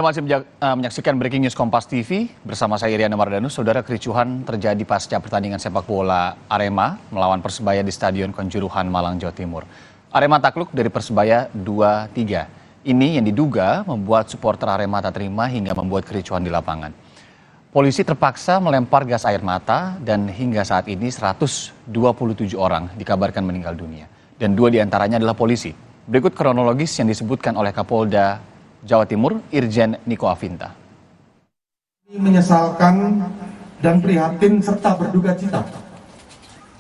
Masih menyaksikan Breaking News Kompas TV bersama saya Iriana Mardanus. Saudara, kericuhan terjadi pasca pertandingan sepak bola Arema melawan Persebaya di Stadion Kanjuruhan, Malang, Jawa Timur. Arema takluk dari Persebaya 2-3. Ini yang diduga membuat supporter Arema tak terima hingga membuat kericuhan di lapangan. Polisi terpaksa melempar gas air mata dan hingga saat ini 127 orang dikabarkan meninggal dunia. Dan 2 diantaranya adalah polisi. Berikut kronologis yang disebutkan oleh Kapolda Jawa Timur, Irjen Niko Afinta. Menyesalkan dan prihatin serta berduka cita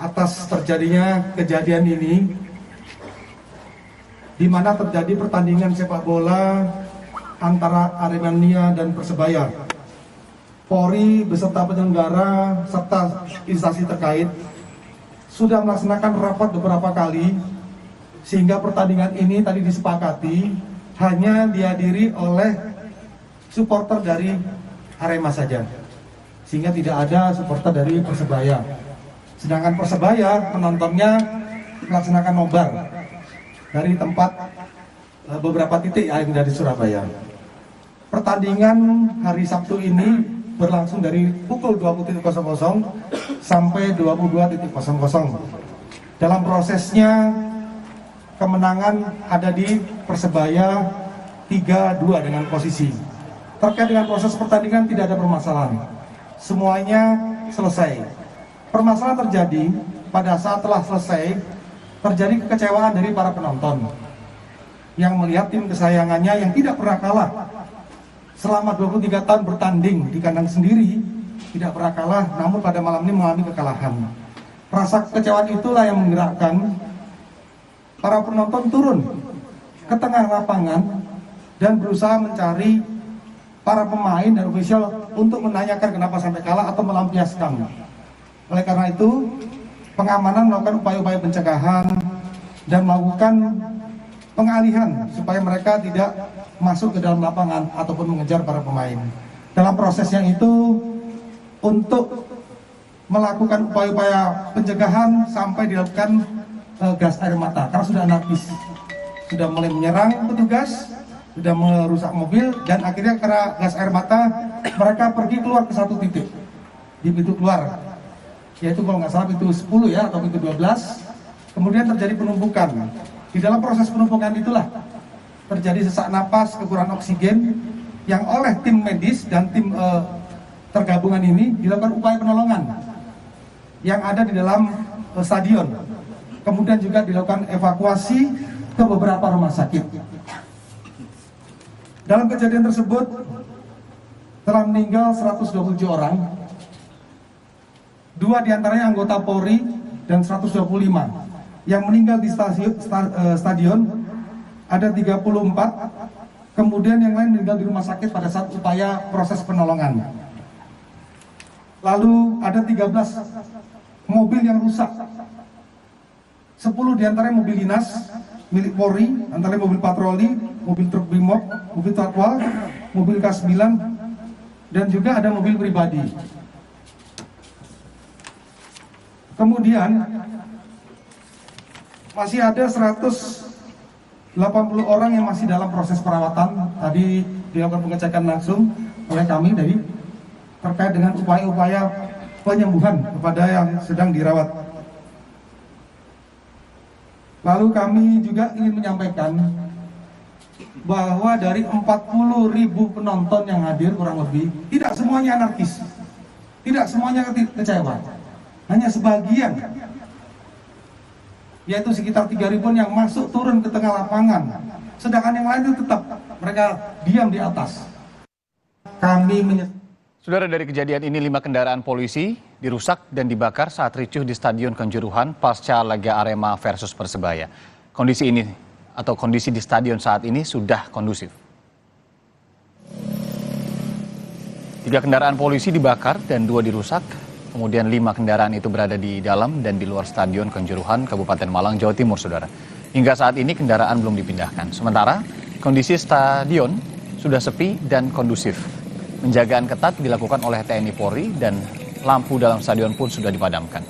atas terjadinya kejadian ini, di mana terjadi pertandingan sepak bola antara Aremania dan Persebaya. Polri beserta penyelenggara serta instansi terkait sudah melaksanakan rapat beberapa kali, sehingga pertandingan ini tadi disepakati hanya dihadiri oleh supporter dari Arema saja, sehingga tidak ada supporter dari Persebaya. Sedangkan Persebaya penontonnya melaksanakan nobar dari tempat beberapa titik yang dari Surabaya. Pertandingan hari Sabtu ini berlangsung dari pukul 20.00 sampai 22.00. Dalam prosesnya kemenangan ada di Persebaya 3-2 dengan posisi. Terkait dengan proses pertandingan tidak ada permasalahan. Semuanya selesai. Permasalahan terjadi pada saat telah selesai, terjadi kekecewaan dari para penonton yang melihat tim kesayangannya yang tidak pernah kalah selama 23 tahun bertanding di kandang sendiri, tidak pernah kalah, namun pada malam ini mengalami kekalahan. Rasa kekecewaan itulah yang menggerakkan para penonton turun ke tengah lapangan dan berusaha mencari para pemain dan ofisial untuk menanyakan kenapa sampai kalah atau melampiaskan. Oleh karena itu, pengamanan melakukan upaya-upaya pencegahan dan melakukan pengalihan supaya mereka tidak masuk ke dalam lapangan ataupun mengejar para pemain. Dalam proses yang itu, untuk melakukan upaya-upaya pencegahan sampai dilakukan gas air mata, karena sudah anarkis, sudah mulai menyerang petugas, sudah merusak mobil, dan akhirnya karena gas air mata mereka pergi keluar ke satu titik di pintu keluar, yaitu kalau nggak salah pintu 10 ya atau pintu 12. Kemudian terjadi penumpukan. Di dalam proses penumpukan itulah terjadi sesak napas, kekurangan oksigen, yang oleh tim medis dan tim tergabungan ini dilakukan upaya penolongan yang ada di dalam stadion. Kemudian juga dilakukan evakuasi ke beberapa rumah sakit. Dalam kejadian tersebut telah meninggal 127 orang, 2 diantaranya anggota Polri dan 125. Yang meninggal di stadion ada 34, kemudian yang lain meninggal di rumah sakit pada saat upaya proses penolongan. Lalu ada 13 mobil yang rusak. 10 diantaranya mobil dinas milik Polri, antara mobil patroli, mobil truk Brimob, mobil Tatwal, mobil K9, dan juga ada mobil pribadi. Kemudian masih ada 180 orang yang masih dalam proses perawatan. Tadi dilakukan pengecekan langsung oleh kami dari terkait dengan upaya-upaya penyembuhan kepada yang sedang dirawat. Lalu kami juga ingin menyampaikan bahwa dari 40.000 penonton yang hadir kurang lebih, tidak semuanya anarkis, tidak semuanya kecewa, hanya sebagian, yaitu sekitar 3.000 yang masuk turun ke tengah lapangan, sedangkan yang lain itu tetap mereka diam di atas. Saudara, dari kejadian ini 5 kendaraan polisi dirusak dan dibakar saat ricuh di Stadion Kanjuruhan pasca laga Arema versus Persebaya. Kondisi di stadion saat ini sudah kondusif. 3 kendaraan polisi dibakar dan 2 dirusak. Kemudian 5 kendaraan itu berada di dalam dan di luar Stadion Kanjuruhan, Kabupaten Malang, Jawa Timur, saudara. Hingga saat ini kendaraan belum dipindahkan. Sementara kondisi stadion sudah sepi dan kondusif. Penjagaan ketat dilakukan oleh TNI Polri dan lampu dalam stadion pun sudah dipadamkan.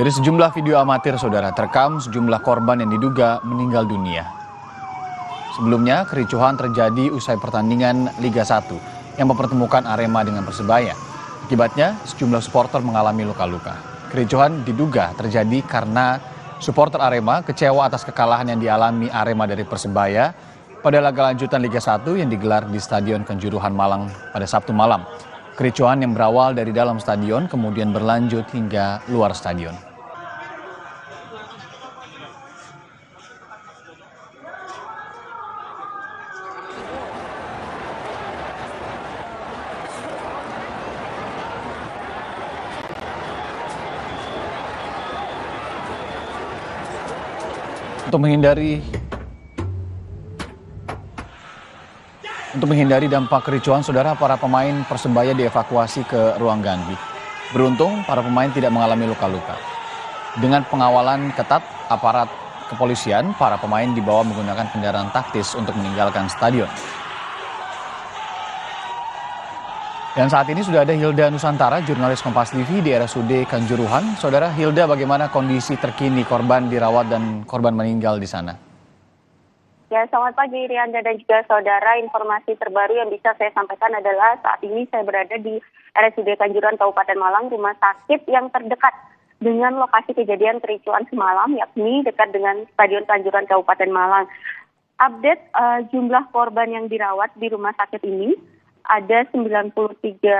Dari sejumlah video amatir, saudara, terekam sejumlah korban yang diduga meninggal dunia. Sebelumnya, kericuhan terjadi usai pertandingan Liga 1 yang mempertemukan Arema dengan Persebaya. Akibatnya, sejumlah supporter mengalami luka-luka. Kericuhan diduga terjadi karena supporter Arema kecewa atas kekalahan yang dialami Arema dari Persebaya pada laga lanjutan Liga 1 yang digelar di Stadion Kanjuruhan Malang pada Sabtu malam. Kericuhan yang berawal dari dalam stadion kemudian berlanjut hingga luar stadion. Untuk menghindari dampak kericuhan, saudara, para pemain Persebaya dievakuasi ke ruang ganti. Beruntung, para pemain tidak mengalami luka-luka. Dengan pengawalan ketat aparat kepolisian, para pemain dibawa menggunakan kendaraan taktis untuk meninggalkan stadion. Dan saat ini sudah ada Hilda Nusantara, jurnalis Kompas TV di RSUD Kanjuruhan. Saudara Hilda, bagaimana kondisi terkini korban dirawat dan korban meninggal di sana? Ya, selamat pagi Rianda dan juga saudara. Informasi terbaru yang bisa saya sampaikan adalah saat ini saya berada di RSUD Kanjuruhan Kabupaten Malang, rumah sakit yang terdekat dengan lokasi kejadian kericuhan semalam, yakni dekat dengan Stadion Kanjuruhan Kabupaten Malang. Update jumlah korban yang dirawat di rumah sakit ini, ada 93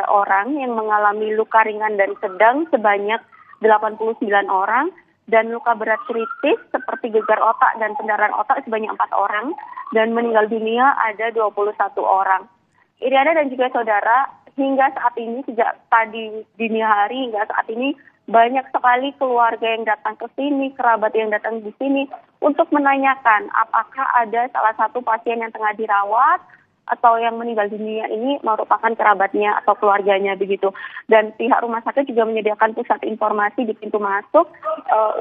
orang yang mengalami luka ringan dan sedang sebanyak 89 orang, dan luka berat kritis seperti gegar otak dan pendarahan otak sebanyak 4 orang, dan meninggal dunia ada 21 orang. Iriana dan juga saudara, hingga saat ini sejak tadi dini hari hingga saat ini banyak sekali keluarga yang datang ke sini, kerabat yang datang di sini untuk menanyakan apakah ada salah satu pasien yang tengah dirawat atau yang meninggal dunia ini merupakan kerabatnya atau keluarganya begitu. Dan pihak rumah sakit juga menyediakan pusat informasi di pintu masuk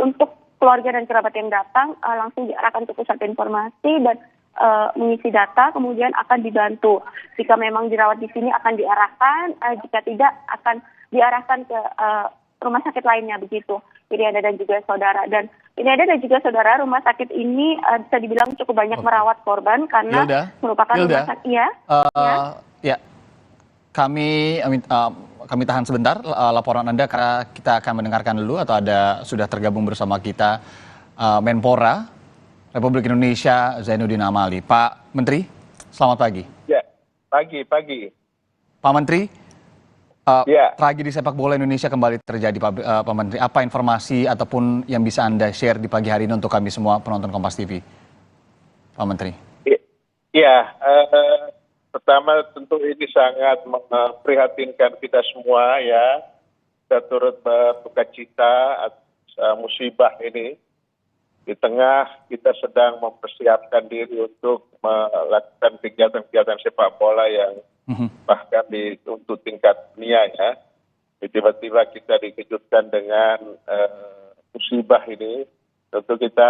untuk keluarga dan kerabat yang datang langsung diarahkan ke pusat informasi dan mengisi data, kemudian akan dibantu. Jika memang dirawat di sini akan diarahkan, jika tidak akan diarahkan ke rumah sakit lainnya begitu. Ini ada dan juga saudara. Dan ini ada dan juga saudara, rumah sakit ini bisa dibilang cukup banyak merawat korban karena merupakan rumah sakit. Ya, kami tahan sebentar laporan Anda karena kita akan mendengarkan dulu atau sudah tergabung bersama kita Menpora Republik Indonesia Zainuddin Amali. Pak Menteri, selamat pagi. Ya, pagi. Pak Menteri, tragedi sepak bola Indonesia kembali terjadi, Pak Menteri. Apa informasi ataupun yang bisa Anda share di pagi hari ini untuk kami semua penonton Kompas TV, Pak Menteri? Ya, pertama tentu ini sangat memprihatinkan kita semua ya. Kita turut berduka cita atas musibah ini. Di tengah kita sedang mempersiapkan diri untuk melakukan kegiatan-kegiatan sepak bola yang bahkan untuk tingkat dunia ya. Tiba-tiba kita dikejutkan dengan musibah ini, tentu kita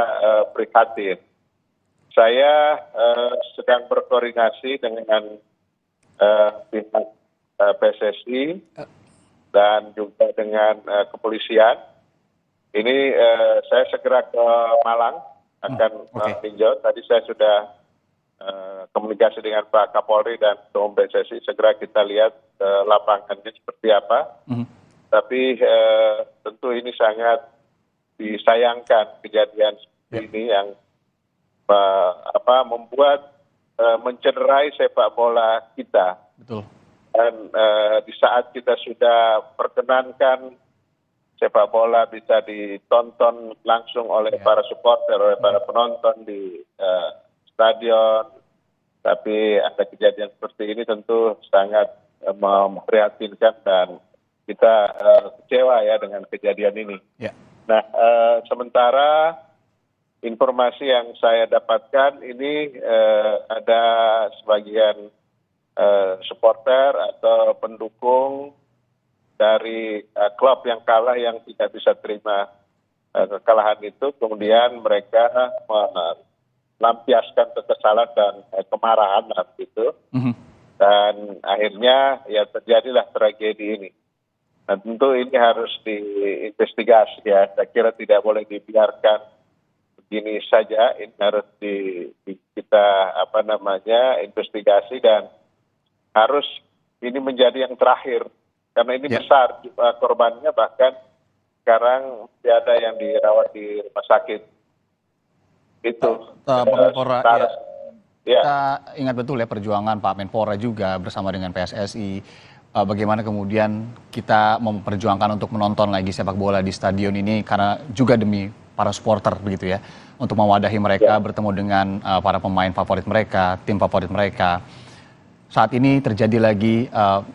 prihatin. Saya sedang berkoordinasi dengan pihak PSSI dan juga dengan kepolisian. Ini saya segera ke Malang akan meninjau. Tadi saya sudah komunikasi dengan Pak Kapolri dan Ketua Umum PSSI. Segera kita lihat lapangannya seperti apa. Tapi tentu ini sangat disayangkan kejadian seperti ini yang membuat mencederai sepak bola kita. Betul. Dan di saat kita sudah perkenankan sepak bola bisa ditonton langsung oleh para supporter, oleh para penonton di stadion. Tapi ada kejadian seperti ini tentu sangat memprihatinkan dan kita kecewa ya dengan kejadian ini. Ya. Nah, sementara informasi yang saya dapatkan ini ada sebagian supporter atau pendukung dari klub yang kalah yang tidak bisa terima kekalahan itu, kemudian mereka melampiaskan kekesalan dan kemarahan gitu, dan akhirnya ya terjadilah tragedi ini. Nah, tentu ini harus diinvestigasi ya. Saya kira tidak boleh dibiarkan begini saja. Ini harus kita investigasi dan harus ini menjadi yang terakhir karena ini besar korbannya, bahkan sekarang tidak ada yang dirawat di rumah sakit. Itu. Pak Menpora, Ya. kita ingat betul ya perjuangan Pak Menpora juga bersama dengan PSSI. Bagaimana kemudian kita memperjuangkan untuk menonton lagi sepak bola di stadion ini karena juga demi para supporter begitu ya, untuk mewadahi mereka, bertemu dengan para pemain favorit mereka, tim favorit mereka. Saat ini terjadi lagi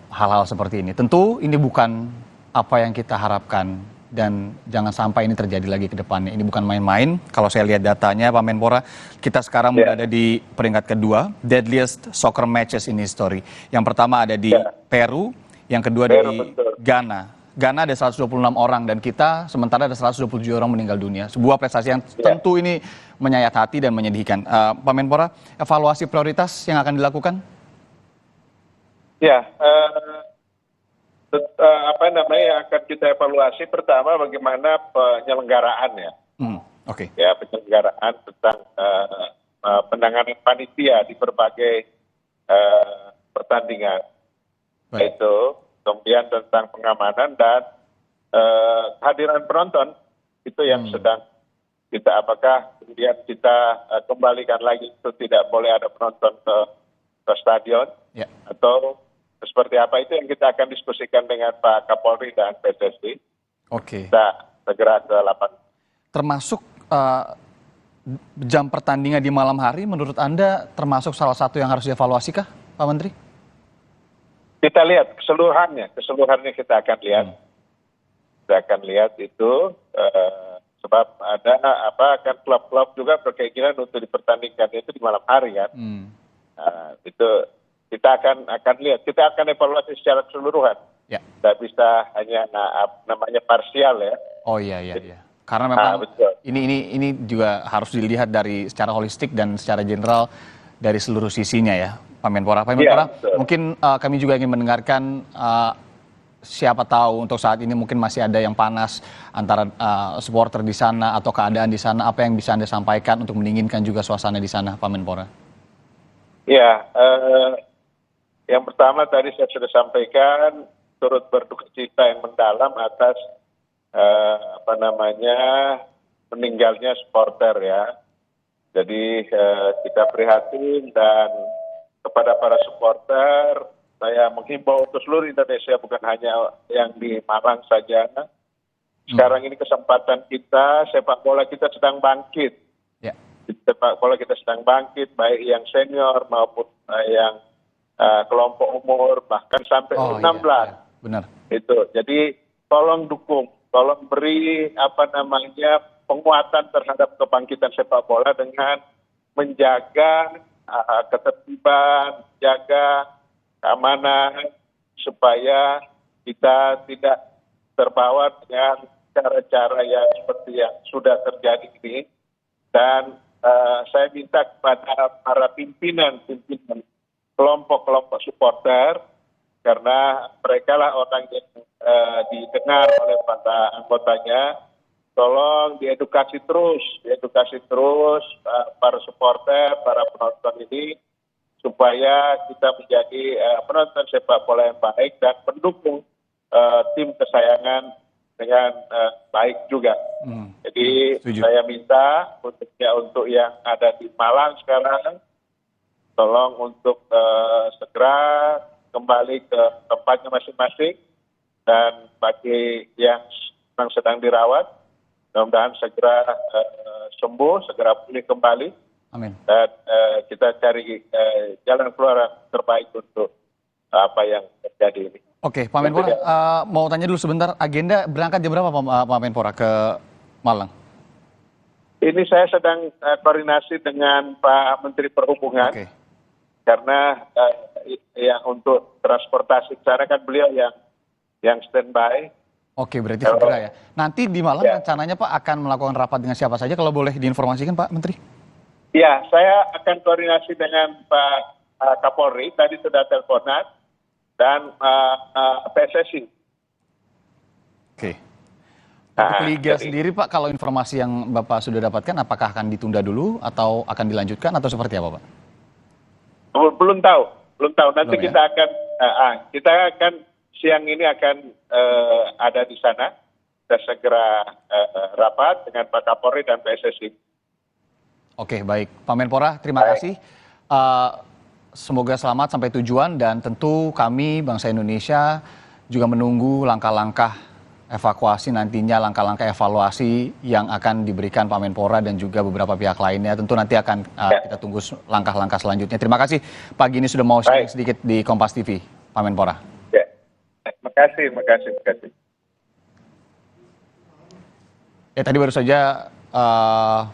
hal-hal seperti ini. Tentu ini bukan apa yang kita harapkan dan jangan sampai ini terjadi lagi ke depannya. Ini bukan main-main. Kalau saya lihat datanya Pak Menpora, kita sekarang berada di peringkat kedua, deadliest soccer matches in history. Yang pertama ada di Peru, yang kedua di Ghana. Ghana ada 126 orang dan kita sementara ada 127 orang meninggal dunia. Sebuah prestasi yang tentu ini menyayat hati dan menyedihkan. Pak Menpora, evaluasi prioritas yang akan dilakukan? Ya, yang akan kita evaluasi pertama bagaimana penyelenggaraannya. Oke. Ya, penyelenggaraan tentang penanganan panitia di berbagai pertandingan. Itu kemudian tentang pengamanan dan kehadiran penonton itu yang sedang kita apakah kemudian kita kembalikan lagi itu tidak boleh ada penonton ke stadion atau seperti apa, itu yang kita akan diskusikan dengan Pak Kapolri dan PSSI. Oke. Kita segera ke lapangan. Termasuk jam pertandingan di malam hari menurut Anda termasuk salah satu yang harus dievaluasi kah, Pak Menteri? Kita lihat keseluruhannya kita akan lihat. Kita akan lihat itu sebab ada kan klub-klub juga berkeinginan untuk dipertandingkan itu di malam hari kan. Itu kita akan lihat, kita akan evaluasi secara keseluruhan. Tidak bisa hanya namanya parsial ya. Oh iya. Karena memang ini juga harus dilihat dari secara holistik dan secara general dari seluruh sisinya ya, Pak Menpora. Pak Menpora, mungkin kami juga ingin mendengarkan siapa tahu untuk saat ini mungkin masih ada yang panas antara supporter di sana atau keadaan di sana. Apa yang bisa Anda sampaikan untuk mendinginkan juga suasana di sana, Pak Menpora? Ya, yang pertama tadi saya sudah sampaikan turut berduka cita yang mendalam atas meninggalnya supporter ya. Jadi kita prihatin dan kepada para supporter saya menghimbau untuk seluruh Indonesia, bukan hanya yang di Malang saja. Sekarang ini kesempatan kita, sepak bola kita sedang bangkit. Sepak bola kita sedang bangkit, baik yang senior maupun yang kelompok umur bahkan sampai 16. Benar. Itu. Jadi tolong dukung, tolong beri penguatan terhadap kebangkitan sepak bola dengan menjaga ketertiban, jaga keamanan supaya kita tidak terbawa dengan cara-cara yang seperti yang sudah terjadi ini. Dan saya minta kepada para pimpinan kelompok-kelompok supporter, karena mereka lah orang yang didengar oleh para anggotanya, tolong diedukasi terus para supporter, para penonton ini, supaya kita menjadi penonton sepak bola yang baik dan mendukung tim kesayangan dengan baik juga. Jadi saya minta untuk yang ada di Malang sekarang, tolong untuk segera kembali ke tempatnya masing-masing, dan bagi yang sedang dirawat, mudah-mudahan segera sembuh, segera pulih kembali. Amin. Dan kita cari jalan keluar terbaik untuk apa yang terjadi ini. Oke, Pak Menpora, mau tanya dulu sebentar, agenda berangkat jam berapa Pak Menpora ke Malang? Ini saya sedang koordinasi dengan Pak Menteri Perhubungan. Karena yang untuk transportasi sana kan beliau yang standby. Oke, berarti segera ya. Nanti di Malang rencananya Pak akan melakukan rapat dengan siapa saja, kalau boleh diinformasikan Pak Menteri? Ya, saya akan koordinasi dengan Pak Kapolri, tadi sudah teleponan, dan PSSI. Oke. Untuk Liga jadi- sendiri Pak, kalau informasi yang Bapak sudah dapatkan, apakah akan ditunda dulu atau akan dilanjutkan atau seperti apa Pak? Belum tahu. Nanti Belum, ya? kita akan siang ini akan ada di sana. Kita segera rapat dengan Pak Kapolri dan PSSI. Oke, baik. Pak Menpora, terima kasih. Semoga selamat sampai tujuan dan tentu kami bangsa Indonesia juga menunggu langkah-langkah evakuasi nantinya, langkah-langkah evaluasi yang akan diberikan Pak Menpora dan juga beberapa pihak lainnya. Tentu nanti akan kita tunggu langkah-langkah selanjutnya. Terima kasih Pak Gini sudah mau sharing sedikit di Kompas TV, Pak Menpora. Ya. Terima kasih. Ya, tadi baru saja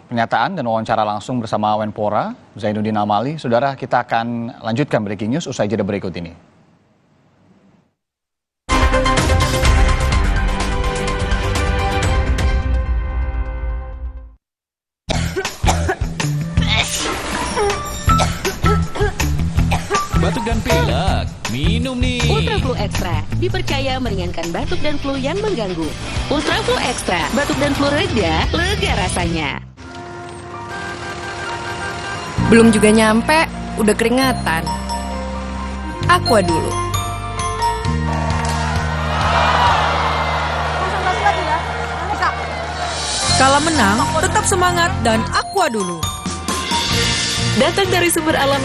pernyataan dan wawancara langsung bersama Menpora Zainuddin Amali. Saudara, kita akan lanjutkan breaking news usai jeda berikut ini. Batuk dan pilek, minum nih. Ultra Flu Extra dipercaya meringankan batuk dan flu yang mengganggu. Ultra Flu Extra, batuk dan flu reda, lega rasanya. Belum juga nyampe, udah keringatan. Aqua dulu. Kala menang, tetap semangat dan Aqua dulu. Datang dari sumber alami